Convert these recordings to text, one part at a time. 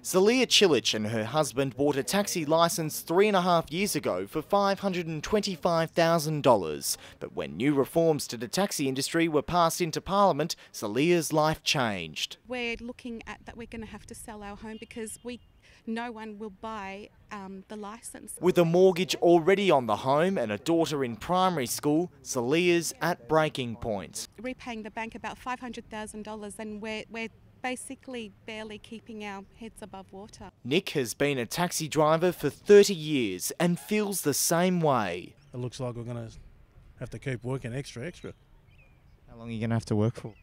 Zalia Chilich and her husband bought a taxi licence 3.5 years ago for $525,000. But when new reforms to the taxi industry were passed into Parliament, Zalia's life changed. We're looking at that we're going to have to sell our home because no one will buy the licence. With a mortgage already on the home and a daughter in primary school, Zalia's at breaking point. Repaying the bank about $500,000 and we're basically barely keeping our heads above water. Nick has been a taxi driver for 30 years and feels the same way. It looks like we're going to have to keep working extra. How long are you going to have to work for?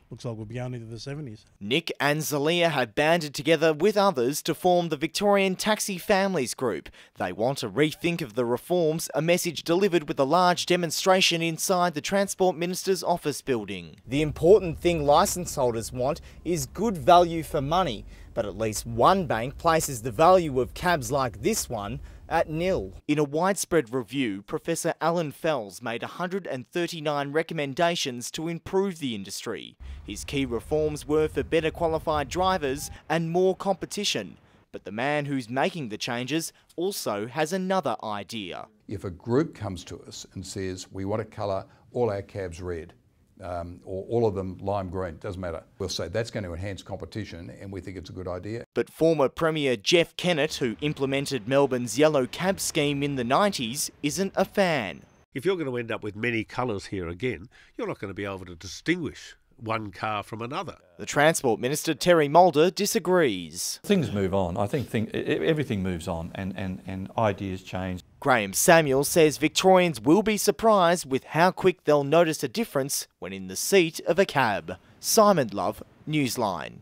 Looks like we'll be going into the 70s. Nick and Zalia have banded together with others to form the Victorian Taxi Families Group. They want to rethink of the reforms, a message delivered with a large demonstration inside the Transport Minister's office building. The important thing licence holders want is good value for money, but at least one bank places the value of cabs like this one at nil. In a widespread review, Professor Alan Fells made 139 recommendations to improve the industry. His key reforms were for better qualified drivers and more competition. But the man who's making the changes also has another idea. If a group comes to us and says, we want to colour all our cabs red, or all of them lime green, doesn't matter. We'll say that's going to enhance competition and we think it's a good idea. But former Premier Jeff Kennett, who implemented Melbourne's yellow cab scheme in the 90s, isn't a fan. If you're going to end up with many colours here again, you're not going to be able to distinguish one car from another. The Transport Minister, Terry Mulder, disagrees. Things move on. I think everything moves on and ideas change. Graham Samuel says Victorians will be surprised with how quick they'll notice a difference when in the seat of a cab. Simon Love, NewsLine.